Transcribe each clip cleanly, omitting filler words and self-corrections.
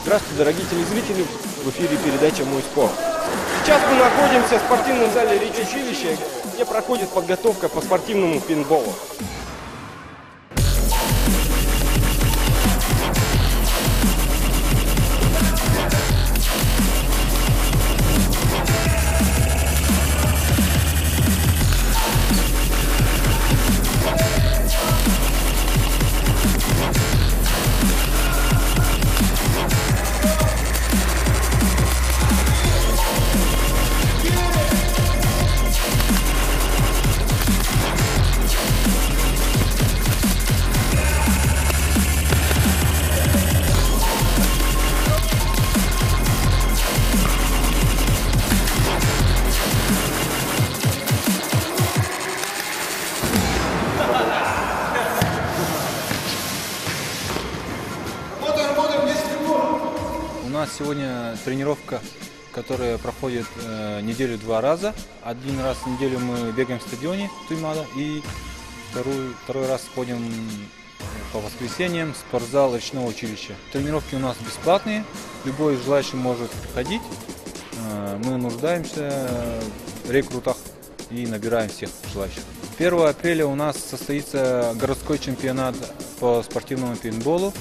Здравствуйте, дорогие телезрители! В эфире передача «Мой спорт». Сейчас мы находимся в спортивном зале Речь-училища, где проходит подготовка по спортивному пейнтболу. У нас сегодня тренировка, которая проходит неделю 2 раза. Один раз в неделю мы бегаем в стадионе Туймада, и второй раз ходим по воскресеньям в спортзал Речного училища. Тренировки у нас бесплатные, любой желающий может ходить. Мы нуждаемся в рекрутах и набираем всех желающих. 1 апреля у нас состоится городской чемпионат по спортивному пейнтболу.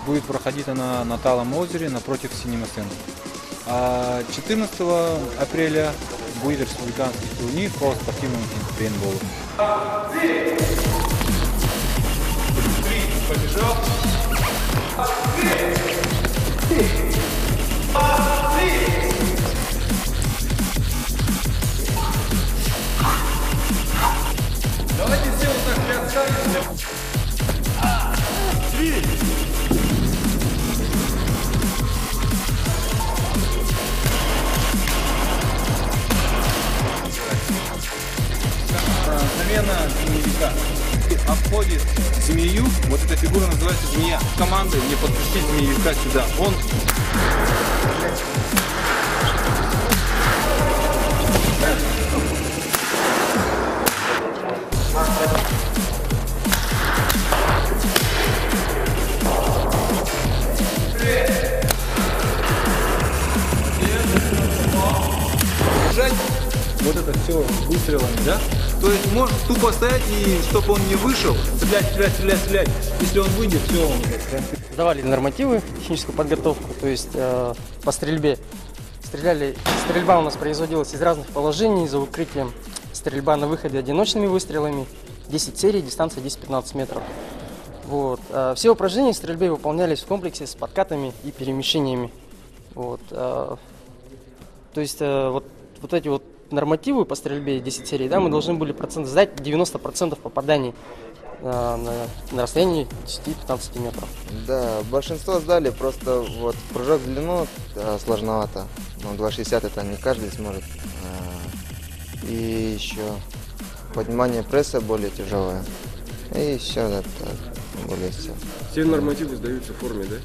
Будет проходить она на Талом озере напротив Синема-центра. А 14 апреля будет республиканский турнир по спортивному пейнтболу. Побежал. Давайте все вот так приотставимся. Замена змеевика. Обходит змею, вот эта фигура называется змея. Командой не подпустить змеевика сюда. Он... Вот это все выстрелами, да? То есть может тупо стоять, и чтобы он не вышел, стрелять. Если он выйдет, все, он... Сдавали нормативы, техническую подготовку, то есть по стрельбе. Стрельба у нас производилась из разных положений, за укрытием. Стрельба на выходе одиночными выстрелами, 10 серий, дистанция 10-15 метров. Вот. Все упражнения в стрельбе выполнялись в комплексе с подкатами и перемещениями. Вот. То есть вот эти вот нормативы по стрельбе 10 серий, да, мы должны были сдать 90% попаданий на расстоянии 10-15 метров. Да, большинство сдали, просто вот прыжок в длину сложновато. Ну, 2,60 это не каждый сможет. И еще поднимание пресса более тяжелое. И еще это более все. Все нормативы сдаются в форме, да?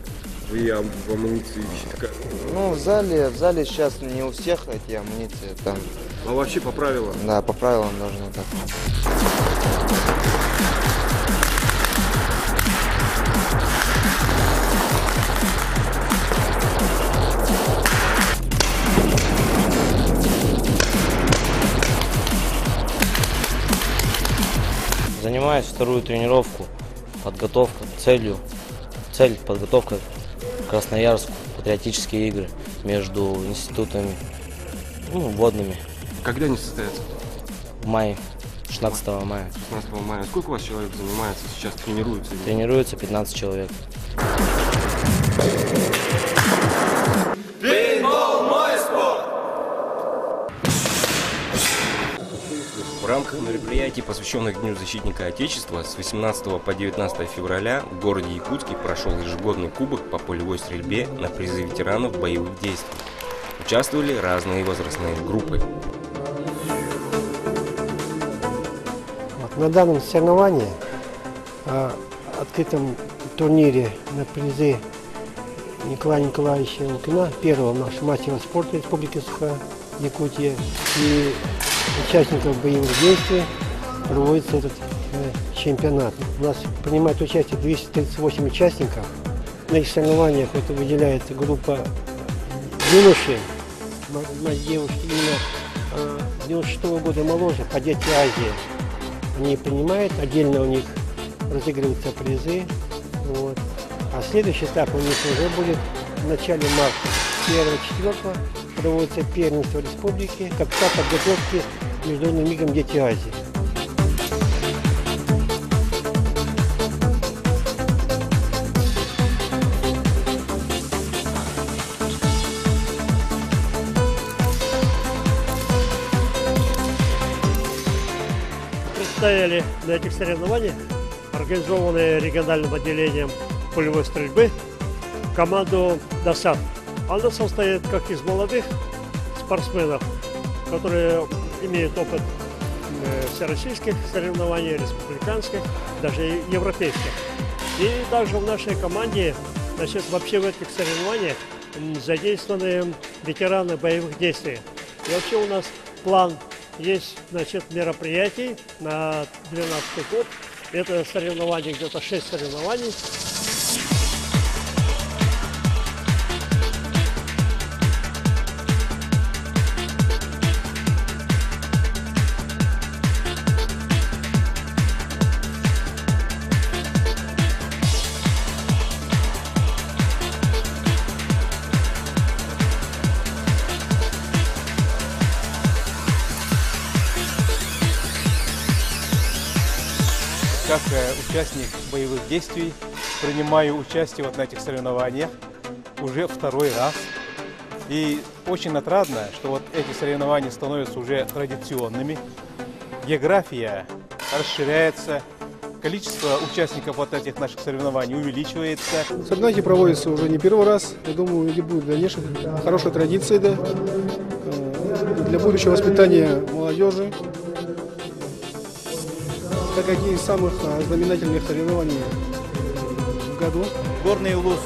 Вы в амуниции ищете? Ну, в зале сейчас не у всех эти амуниции там. А вообще по правилам? Да, по правилам должно так. Занимаюсь вторую тренировку, подготовка к целью. Цель – подготовка к Красноярску, патриотические игры между институтами, водными. Когда они состоятся? В мае, 16 мая. 16 мая. Сколько у вас человек занимается сейчас, тренируется? Тренируется 15 человек. Пейнтбол, мой спорт! В рамках мероприятий, посвященных Дню защитника Отечества, с 18 по 19 февраля в городе Якутске прошел ежегодный кубок по полевой стрельбе на призы ветеранов боевых действий. Участвовали разные возрастные группы. На данном соревновании, открытом турнире на призы Николая Николаевича Лукина, первого нашего мастера спорта Республики Саха-Якутия, и участников боевых действий проводится этот чемпионат. У нас принимает участие 238 участников. на этих соревнованиях это выделяется группа юношей, девушки именно 96-го года моложе, кадеты Азии. Они принимают, отдельно у них разыгрываются призы. Вот. А следующий этап у них уже будет в начале марта. 1-4 проводится первенство республики, как этап подготовки к международным играм «Дети Азии». Представили на этих соревнованиях, организованные региональным отделением полевой стрельбы, команду «Досад». Она состоит как из молодых спортсменов, которые имеют опыт всероссийских соревнований, республиканских, даже европейских. И также в нашей команде, значит, вообще в этих соревнованиях задействованы ветераны боевых действий. И вообще у нас план есть, значит, мероприятий на 2012 год. Это соревнования, где-то 6 соревнований. Как участник боевых действий принимаю участие вот на этих соревнованиях уже второй раз. И очень отрадно, что вот эти соревнования становятся уже традиционными. География расширяется, количество участников вот этих наших соревнований увеличивается. Соревнования проводятся уже не первый раз. Я думаю, они будут дальнейшей хорошей традицией, да, для будущего воспитания молодежи. Это одни из самых знаменательных соревнований в году. Горный улус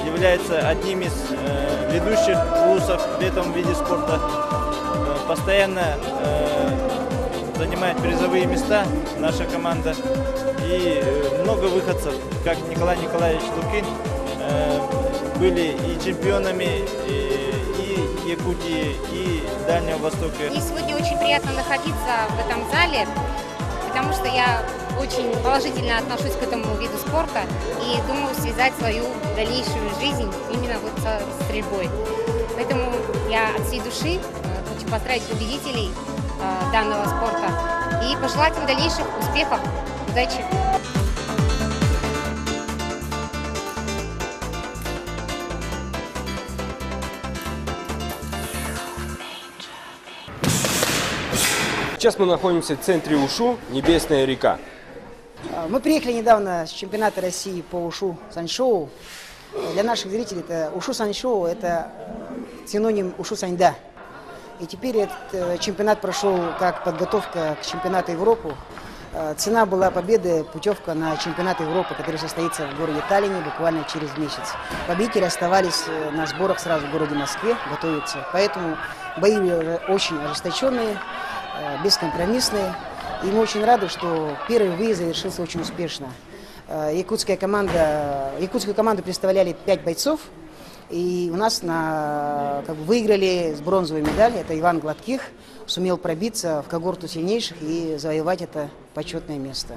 является одним из ведущих улусов в этом виде спорта. Постоянно занимает призовые места наша команда. И много выходцев, как Николай Николаевич Лукин, были и чемпионами и Якутии, и Дальнего Востока. Мне сегодня очень приятно находиться в этом зале, потому что я очень положительно отношусь к этому виду спорта и думаю связать свою дальнейшую жизнь именно вот со стрельбой. Поэтому я от всей души хочу поздравить победителей данного спорта и пожелать им дальнейших успехов, удачи. Сейчас мы находимся в центре УШУ «Небесная река». Мы приехали недавно с чемпионата России по УШУ Саньшоу. Для наших зрителей это УШУ Саньшоу – это синоним УШУ Саньда. И теперь этот чемпионат прошел как подготовка к чемпионату Европы. Цена была победы, путевка на чемпионат Европы, который состоится в городе Таллине буквально через месяц. Победители оставались на сборах сразу в городе Москве, готовиться. Поэтому бои очень ожесточенные, бескомпромиссные. И мы очень рады, что первый выезд завершился очень успешно. Якутскую команду представляли 5 бойцов. И у нас выиграли с бронзовой медалью. Это Иван Гладких. Сумел пробиться в когорту сильнейших и завоевать это почетное место.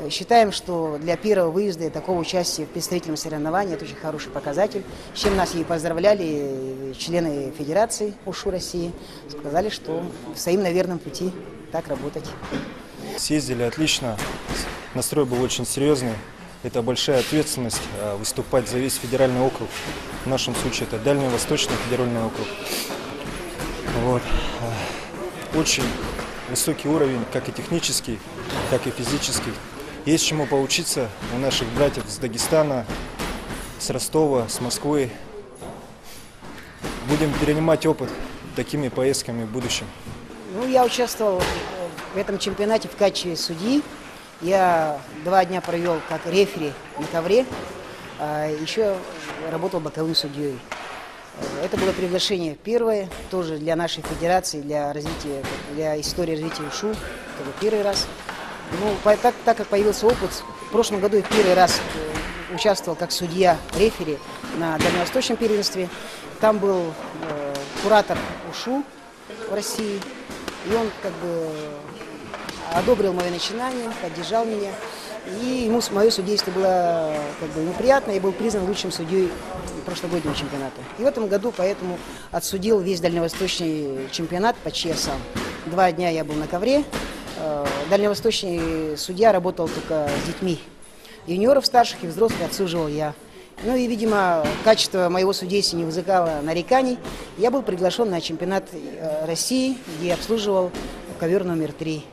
Считаем, что для первого выезда и такого участия в представительном соревновании это очень хороший показатель. С чем нас и поздравляли члены Федерации УШУ России. Сказали, что стоим на верном пути так работать. Съездили отлично. Настрой был очень серьезный. Это большая ответственность выступать за весь федеральный округ. В нашем случае это Дальневосточный федеральный округ. Вот. Очень высокий уровень, как и технический, так и физический. Есть чему поучиться у наших братьев с Дагестана, с Ростова, с Москвы. Будем перенимать опыт такими поездками в будущем. Я участвовал в этом чемпионате в качестве судьи. Я 2 дня провел как рефери на ковре, еще работал боковым судьей. Это было приглашение первое, тоже для нашей федерации, для истории развития УШУ. Это был первый раз. Так как появился опыт, в прошлом году я первый раз участвовал как судья-рефери на Дальневосточном первенстве. Там был куратор УШУ в России, и он как бы одобрил мое начинание, поддержал меня. И ему мое судейство было как бы неприятно, я был признан лучшим судьей прошлогоднего чемпионата. И в этом году поэтому отсудил весь дальневосточный чемпионат почти я сам. 2 дня я был на ковре. Дальневосточный судья работал только с детьми. Юниоров старших и взрослых отсуживал я. Ну и, видимо, качество моего судейства не вызывало нареканий. Я был приглашен на чемпионат России, где обслуживал ковер номер 3.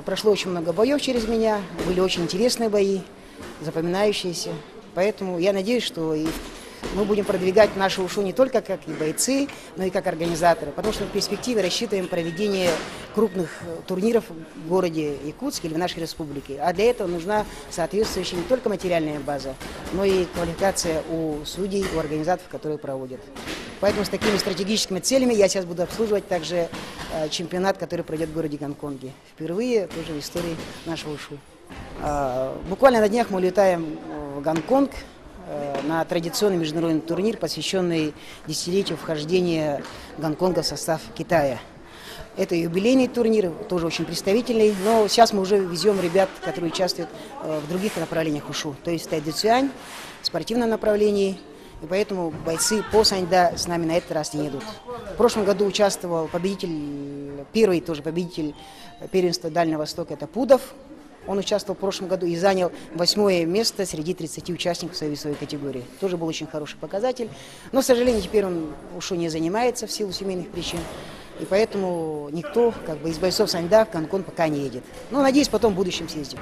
Прошло очень много боев через меня, были очень интересные бои, запоминающиеся. Поэтому я надеюсь, что мы будем продвигать нашу УШУ не только как и бойцы, но и как организаторы. Потому что в перспективе рассчитываем проведение крупных турниров в городе Якутске или в нашей республике. А для этого нужна соответствующая не только материальная база, но и квалификация у судей, у организаторов, которые проводят. Поэтому с такими стратегическими целями я сейчас буду обслуживать также чемпионат, который пройдет в городе Гонконге. Впервые тоже в истории нашего УШУ. Буквально на днях мы улетаем в Гонконг на традиционный международный турнир, посвященный десятилетию вхождения Гонконга в состав Китая. Это юбилейный турнир, тоже очень представительный, но сейчас мы уже везем ребят, которые участвуют в других направлениях УШУ, то есть тайцзюань, в спортивном направлении. И поэтому бойцы по саньда с нами на этот раз не едут. В прошлом году участвовал первый тоже победитель первенства Дальнего Востока, это Пудов. Он участвовал в прошлом году и занял 8-е место среди 30 участников своей весовой категории. Тоже был очень хороший показатель. Но, к сожалению, теперь он УШУ не занимается в силу семейных причин. И поэтому никто из бойцов саньда в Гонконг пока не едет. Но, надеюсь, потом в будущем съездим.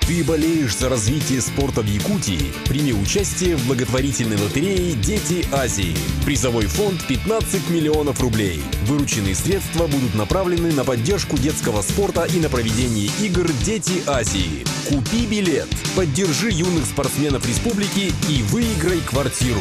Ты болеешь за развитие спорта в Якутии? Прими участие в благотворительной лотерее «Дети Азии». Призовой фонд 15 миллионов рублей. Вырученные средства будут направлены на поддержку детского спорта и на проведение игр «Дети Азии». Купи билет, поддержи юных спортсменов республики и выиграй квартиру.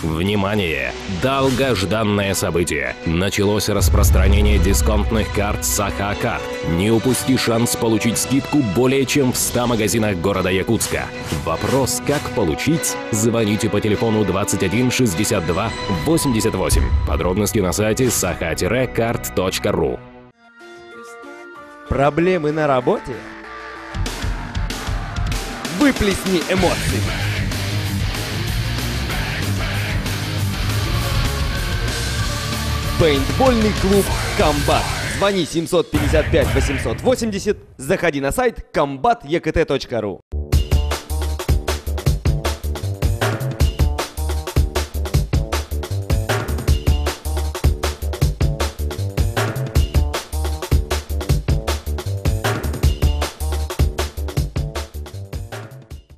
Внимание! Долгожданное событие. Началось распространение дисконтных карт Саха-карт. Не упусти шанс получить скидку более чем в 100 магазинах города Якутска. Вопрос, как получить? Звоните по телефону 21 62 88. Подробности на сайте saha-kart.ru. Проблемы на работе? Выплесни эмоции. Пейнтбольный клуб «Комбат». Звони 755 880, заходи на сайт combat.ekt.ru.